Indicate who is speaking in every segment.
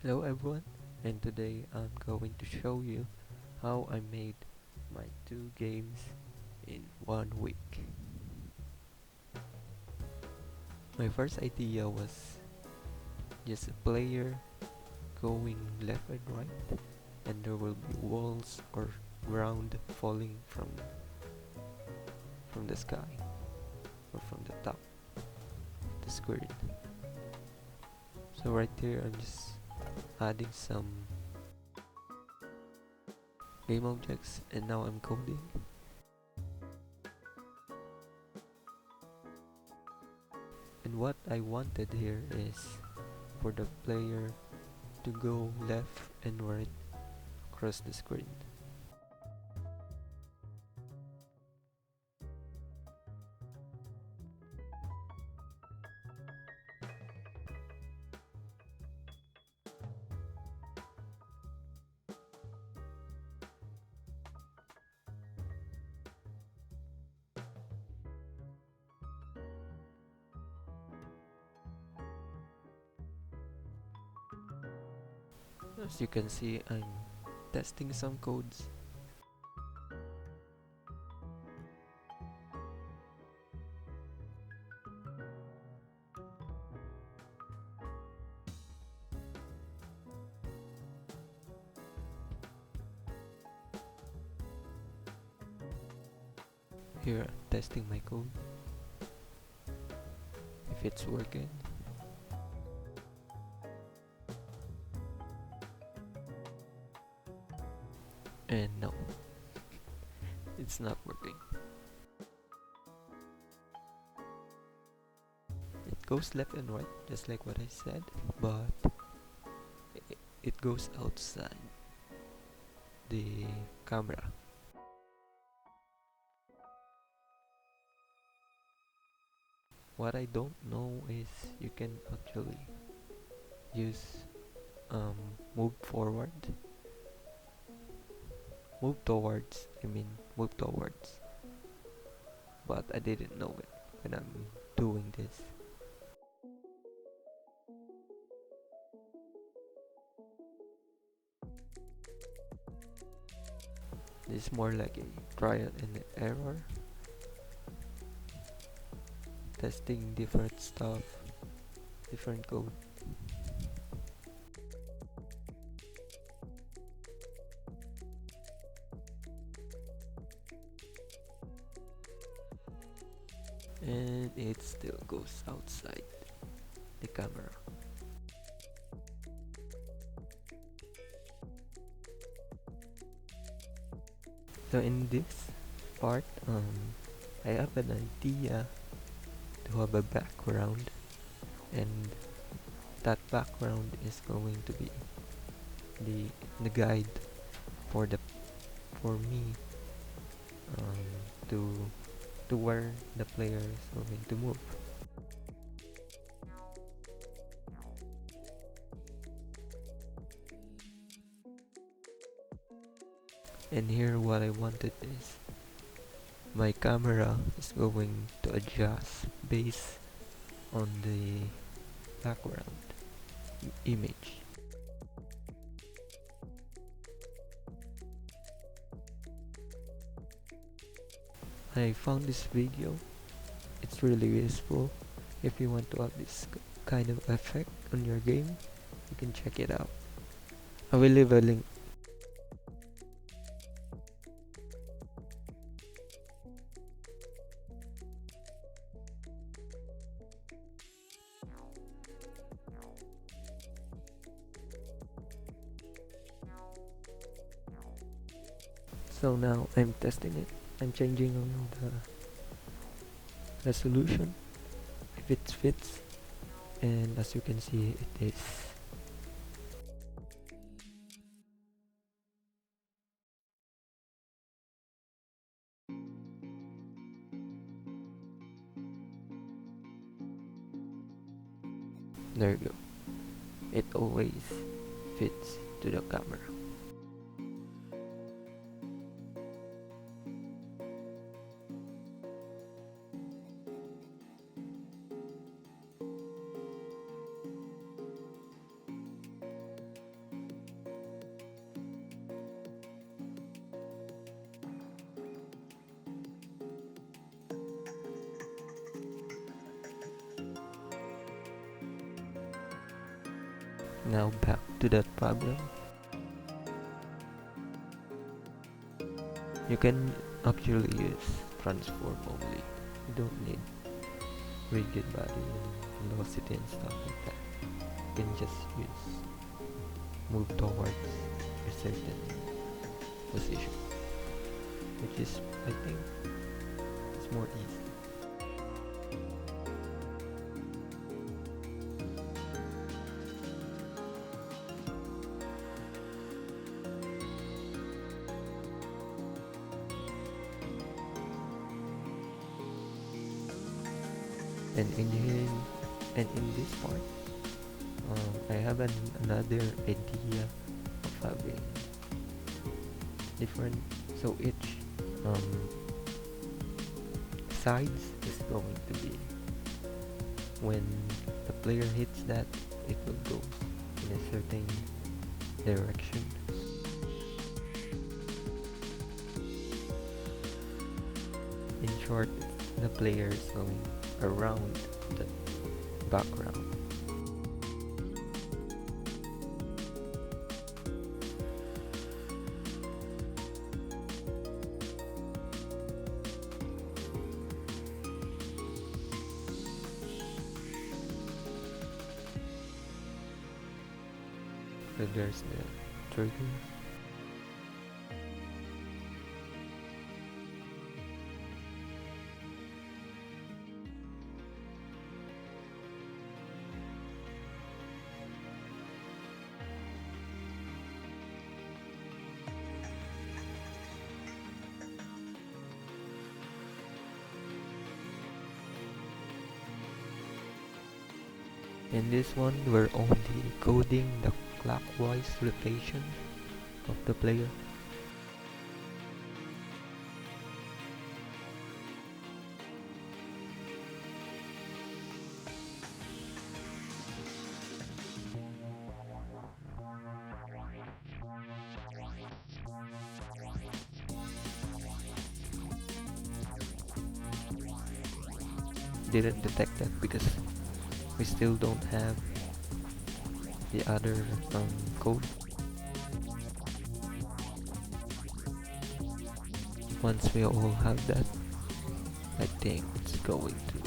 Speaker 1: Hello everyone, and today I'm going to show you how I made my two games in 1 week. My first idea was just a player going left and right, and there will be walls or ground falling from the sky or from the top of the screen. So right here I'm just adding some game objects, and now I'm coding. And what I wanted here is for the player to go left and right across the screen. As you can see, I'm testing some codes. Here I'm testing my code, if it's working. And no, it's not working. It goes left and right, just like what I said, but it goes outside the camera. What I don't know is you can actually use move forward, move towards, but I didn't know it when I'm doing this. This is more like a trial and error, testing different stuff, different code. And it still goes outside the camera. So in this part, I have an idea to have a background, and that background is going to be the the guide for the for me um, to to where the player is going to move. And here what I wanted is my camera is going to adjust based on the background image. I found this video. It's really useful. If you want to have this kind of effect on your game, you can check it out. I will leave a link. So now I'm testing it. I'm changing on the resolution if it fits, and as you can see, it is. There you go. It always fits to the camera. Now back to that problem. You can actually use transform only. You don't need rigid body and velocity and stuff like that. You can just use move towards a certain position, which is, I think, it's more easy. And in this part, I have another idea of having different. So each um, sides is going to be, when the player hits that, it will go in a certain direction. In short, the player is going around the background. So there's the trigger. In this one, we're only coding the clockwise rotation of the player. Didn't detect that because we still don't have the other code. Once we all have that, I think it's going to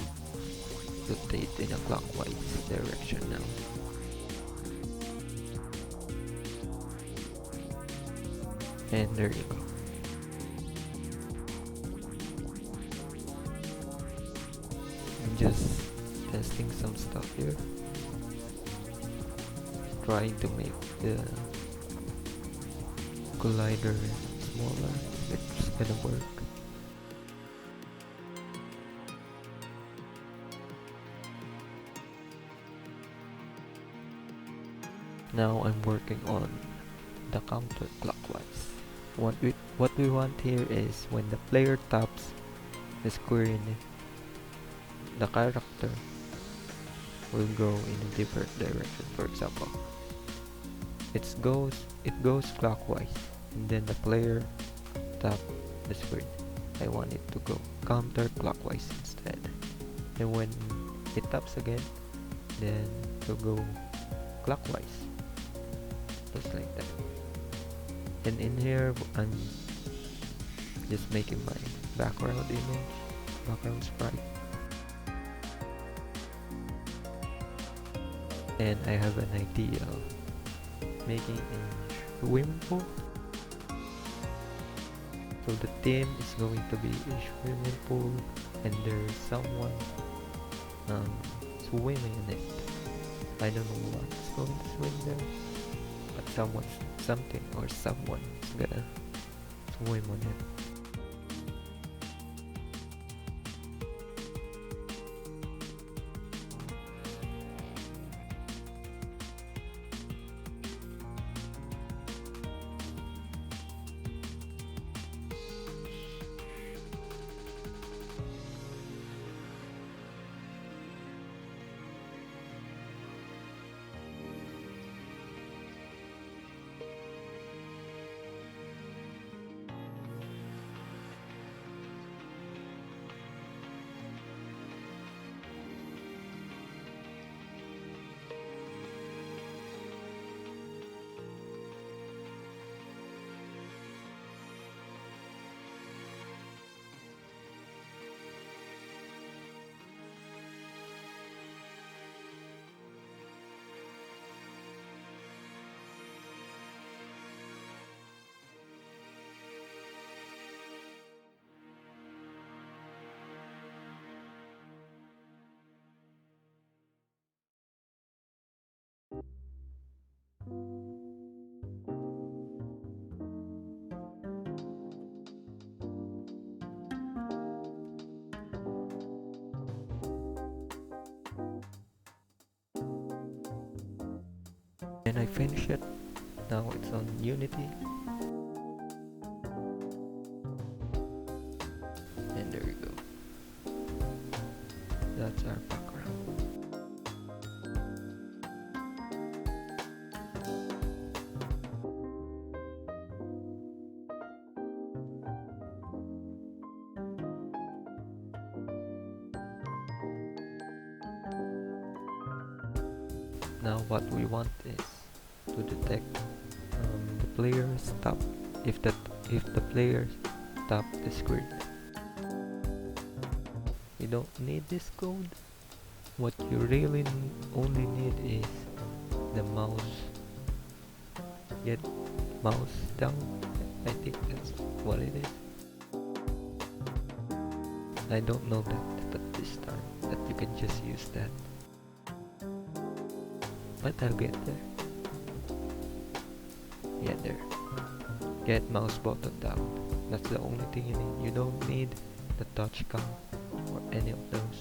Speaker 1: rotate in a clockwise direction now. And there you go. I'm just testing some stuff here, trying to make the collider smaller, if it's gonna work. Now I'm working on the counterclockwise. What we want here is when the player taps the screen, the character will go in a different direction. For example, it goes clockwise, and then the player tap the screen. I want it to go counterclockwise instead. And when it taps again, then it will go clockwise, just like that. And in here, I'm just making my background image, background sprite. And I have an idea of making a swimming pool. So the theme is going to be a swimming pool, and there's someone swimming in it. I don't know what's going to swim there, but something or someone is gonna swim on it. and I finish it. Now it's on Unity, and there you go. That's our background. Now what we want is to detect the player stop if the player stop the screen. You don't need this code. What you really only need is the mouse. Get mouse down. I think that's what it is. I don't know that at this time, that you can just use that. But I'll get there. Yeah, there. Get mouse button down. That's the only thing you need. You don't need the touch count or any of those.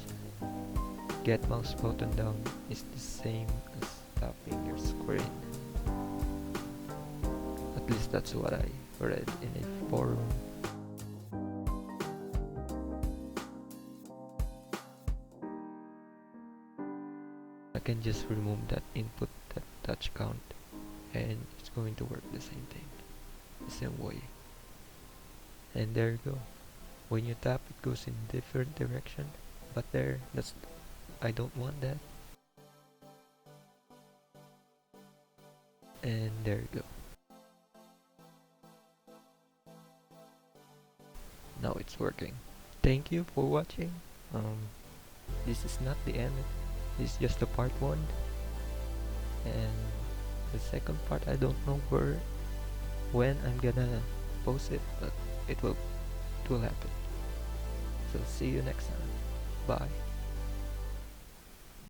Speaker 1: Get mouse button down is the same as tapping your screen. At least that's what I read in a forum. I can just remove that input, that touch count, and it's going to work the same thing, the same way. And there you go. When you tap, it goes in different direction, but I don't want that. And there you go. Now it's working. Thank you for watching. This is not the end. This is just the part 1. And the second part, I don't know when I'm gonna post it, but it will happen. So see you next time. Bye.